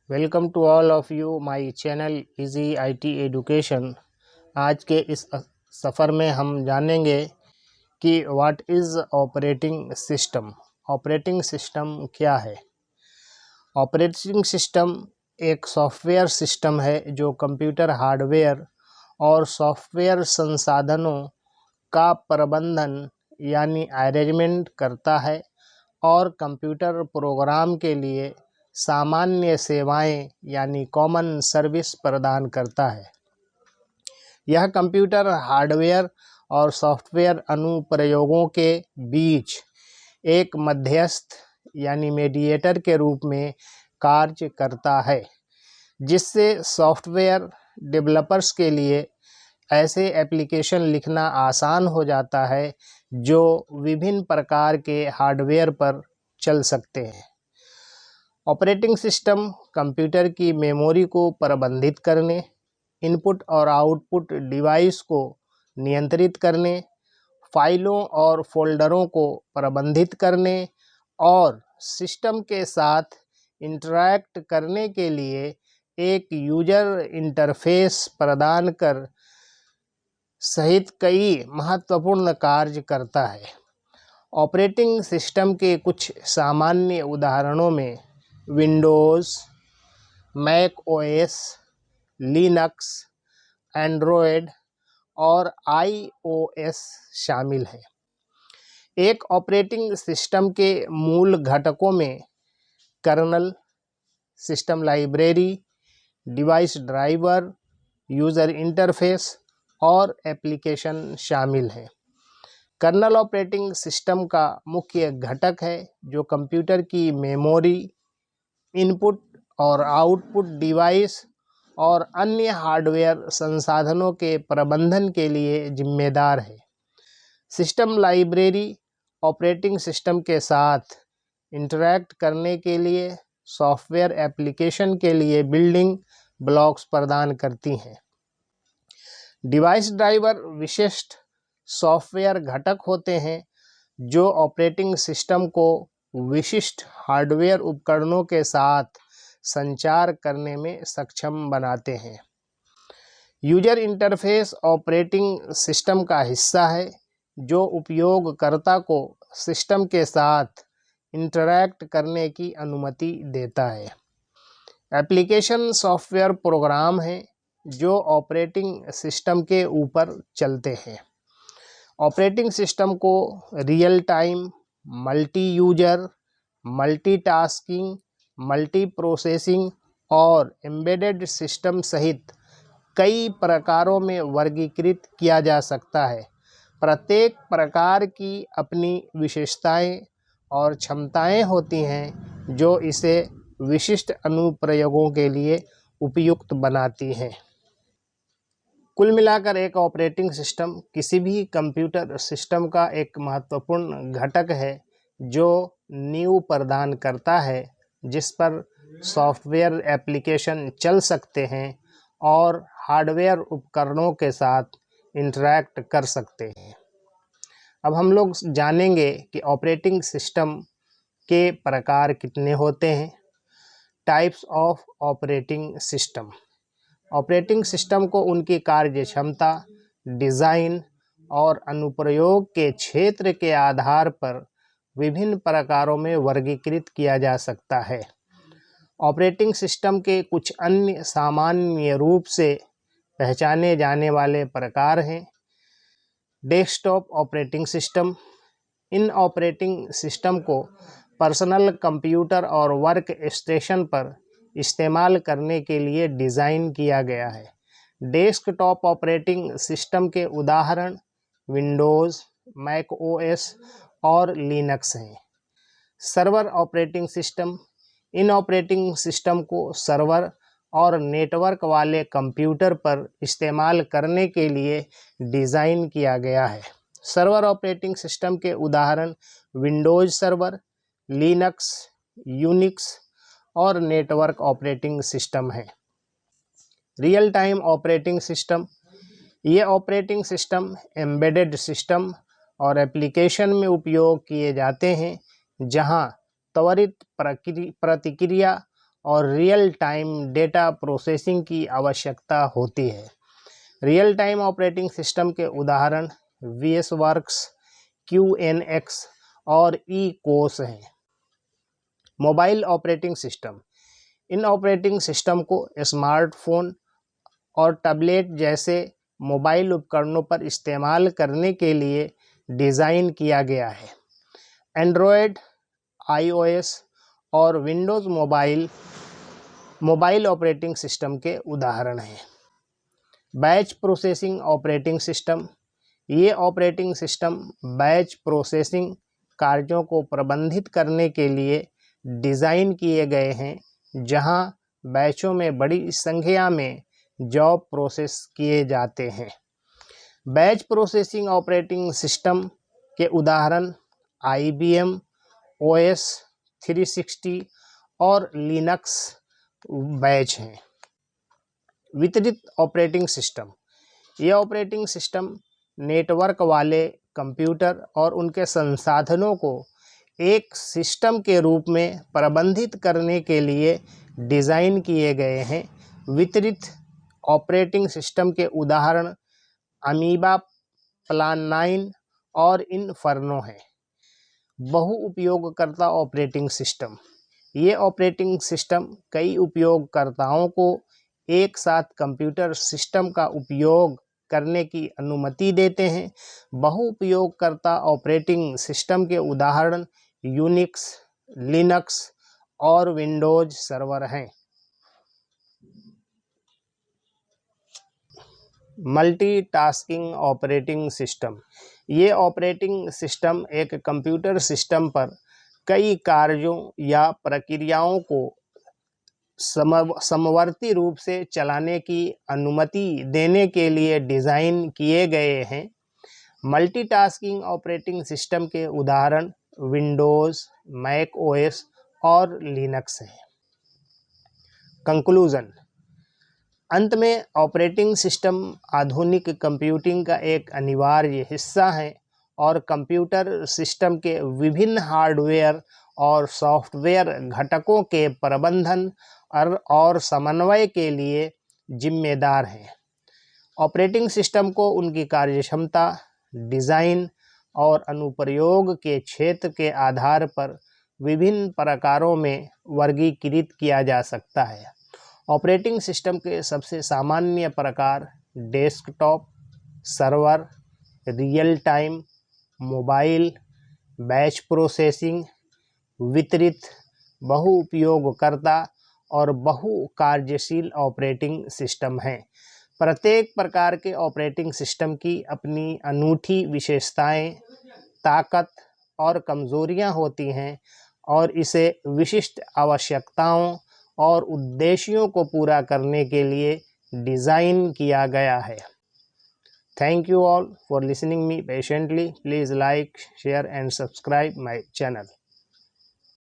Welcome to all of you my channel easy IT education. आज के इस सफ़र में हम जानेंगे कि what is operating system. Operating system क्या है? ऑपरेटिंग सिस्टम एक सॉफ्टवेयर सिस्टम है जो कंप्यूटर हार्डवेयर और सॉफ्टवेयर संसाधनों का प्रबंधन यानी अरेंजमेंट करता है और कंप्यूटर प्रोग्राम के लिए सामान्य सेवाएं यानी कॉमन सर्विस प्रदान करता है। यह कंप्यूटर हार्डवेयर और सॉफ्टवेयर अनुप्रयोगों के बीच एक मध्यस्थ यानी मीडिएटर के रूप में कार्य करता है, जिससे सॉफ्टवेयर डेवलपर्स के लिए ऐसे एप्लीकेशन लिखना आसान हो जाता है जो विभिन्न प्रकार के हार्डवेयर पर चल सकते हैं। ऑपरेटिंग सिस्टम कंप्यूटर की मेमोरी को प्रबंधित करने, इनपुट और आउटपुट डिवाइस को नियंत्रित करने, फाइलों और फोल्डरों को प्रबंधित करने और सिस्टम के साथ इंटरैक्ट करने के लिए एक यूजर इंटरफेस प्रदान कर सहित कई महत्वपूर्ण कार्य करता है। ऑपरेटिंग सिस्टम के कुछ सामान्य उदाहरणों में Windows, Mac OS, Linux, Android और आईओएस शामिल हैं। एक ऑपरेटिंग सिस्टम के मूल घटकों में kernel, system library, device driver, user interface और एप्लीकेशन शामिल हैं। कर्नल ऑपरेटिंग सिस्टम का मुख्य घटक है जो कंप्यूटर की मेमोरी, इनपुट और आउटपुट डिवाइस और अन्य हार्डवेयर संसाधनों के प्रबंधन के लिए जिम्मेदार है। सिस्टम लाइब्रेरी ऑपरेटिंग सिस्टम के साथ इंटरैक्ट करने के लिए सॉफ्टवेयर एप्लीकेशन के लिए बिल्डिंग ब्लॉक्स प्रदान करती हैं। डिवाइस ड्राइवर विशिष्ट सॉफ्टवेयर घटक होते हैं जो ऑपरेटिंग सिस्टम को विशिष्ट हार्डवेयर उपकरणों के साथ संचार करने में सक्षम बनाते हैं। यूजर इंटरफेस ऑपरेटिंग सिस्टम का हिस्सा है जो उपयोगकर्ता को सिस्टम के साथ इंटरैक्ट करने की अनुमति देता है। एप्लीकेशन सॉफ्टवेयर प्रोग्राम हैं जो ऑपरेटिंग सिस्टम के ऊपर चलते हैं। ऑपरेटिंग सिस्टम को real time, multi user, multitasking, multi processing और एम्बेडेड सिस्टम सहित कई प्रकारों में वर्गीकृत किया जा सकता है। प्रत्येक प्रकार की अपनी विशेषताएं और क्षमताएं होती हैं जो इसे विशिष्ट अनुप्रयोगों के लिए उपयुक्त बनाती हैं। कुल मिलाकर एक ऑपरेटिंग सिस्टम किसी भी कंप्यूटर सिस्टम का एक महत्वपूर्ण घटक है जो नींव प्रदान करता है जिस पर सॉफ्टवेयर एप्लीकेशन चल सकते हैं और हार्डवेयर उपकरणों के साथ इंटरैक्ट कर सकते हैं। अब हम लोग जानेंगे कि ऑपरेटिंग सिस्टम के प्रकार कितने होते हैं। Types of operating system. Operating system को उनकी कार्य क्षमता, डिज़ाइन और अनुप्रयोग के क्षेत्र के आधार पर विभिन्न प्रकारों में वर्गीकृत किया जा सकता है। ऑपरेटिंग सिस्टम के कुछ अन्य सामान्य रूप से पहचाने जाने वाले प्रकार हैं। Desktop operating system. इन ऑपरेटिंग सिस्टम को पर्सनल कंप्यूटर और वर्क स्टेशन पर इस्तेमाल करने के लिए डिज़ाइन किया गया है। डेस्कटॉप ऑपरेटिंग सिस्टम के उदाहरण विंडोज़, मैक ओएस और लिनक्स हैं। Server operating system. इन ऑपरेटिंग सिस्टम को सर्वर और नेटवर्क वाले कंप्यूटर पर इस्तेमाल करने के लिए डिज़ाइन किया गया है। सर्वर ऑपरेटिंग सिस्टम के उदाहरण विंडोज़ सर्वर, लिनक्स, यूनिक्स और नेटवर्क ऑपरेटिंग सिस्टम है। Real time operating system. ये ऑपरेटिंग सिस्टम एम्बेडेड सिस्टम और एप्लीकेशन में उपयोग किए जाते हैं जहां त्वरित प्रतिक्रिया और रियल टाइम डेटा प्रोसेसिंग की आवश्यकता होती है। रियल टाइम ऑपरेटिंग सिस्टम के उदाहरण VS वर्क्स, QNX और ECOS हैं। मोबाइल ऑपरेटिंग सिस्टम, इन ऑपरेटिंग सिस्टम को स्मार्टफोन और टैबलेट जैसे मोबाइल उपकरणों पर इस्तेमाल करने के लिए डिज़ाइन किया गया है। एंड्रॉयड, iOS और विंडोज़ मोबाइल ऑपरेटिंग सिस्टम के उदाहरण हैं। बैच प्रोसेसिंग ऑपरेटिंग सिस्टम, ये ऑपरेटिंग सिस्टम बैच प्रोसेसिंग कार्यों को प्रबंधित करने के लिए डिज़ाइन किए गए हैं, जहां बैचों में बड़ी संख्या में जॉब प्रोसेस किए जाते हैं। बैच प्रोसेसिंग ऑपरेटिंग सिस्टम के उदाहरण IBM OS 360 और लिनक्स बैच हैं। वितरित ऑपरेटिंग सिस्टम, ये ऑपरेटिंग सिस्टम नेटवर्क वाले कंप्यूटर और उनके संसाधनों को एक सिस्टम के रूप में प्रबंधित करने के लिए डिज़ाइन किए गए हैं। वितरित ऑपरेटिंग सिस्टम के उदाहरण अमीबा, प्लान 9 और इन्फर्नो हैं। बहुउपयोगकर्ता ऑपरेटिंग सिस्टम, ये ऑपरेटिंग सिस्टम कई उपयोगकर्ताओं को एक साथ कंप्यूटर सिस्टम का उपयोग करने की अनुमति देते हैं। बहुउपयोगकर्ता ऑपरेटिंग सिस्टम के उदाहरण यूनिक्स, लिनक्स और विंडोज सर्वर हैं। मल्टीटास्किंग ऑपरेटिंग सिस्टम, ये ऑपरेटिंग सिस्टम एक कंप्यूटर सिस्टम पर कई कार्यों या प्रक्रियाओं को समवर्ती रूप से चलाने की अनुमति देने के लिए डिज़ाइन किए गए हैं। मल्टीटास्किंग ऑपरेटिंग सिस्टम के उदाहरण विंडोज़, मैक OS और लिनक्स हैं। कंक्लूज़न, अंत में ऑपरेटिंग सिस्टम आधुनिक कंप्यूटिंग का एक अनिवार्य हिस्सा है और कंप्यूटर सिस्टम के विभिन्न हार्डवेयर और सॉफ्टवेयर घटकों के प्रबंधन और समन्वय के लिए जिम्मेदार हैं। ऑपरेटिंग सिस्टम को उनकी कार्यक्षमता, डिज़ाइन और अनुप्रयोग के क्षेत्र के आधार पर विभिन्न प्रकारों में वर्गीकृत किया जा सकता है। ऑपरेटिंग सिस्टम के सबसे सामान्य प्रकार desktop, server, real time, mobile, batch processing, वितरित, बहुउपयोगकर्ता और बहु कार्यशील ऑपरेटिंग सिस्टम हैं। प्रत्येक प्रकार के ऑपरेटिंग सिस्टम की अपनी अनूठी विशेषताएं, ताकत और कमज़ोरियां होती हैं और इसे विशिष्ट आवश्यकताओं और उद्देश्यों को पूरा करने के लिए डिज़ाइन किया गया है। Thank you all for listening me patiently. Please like, share and subscribe my channel.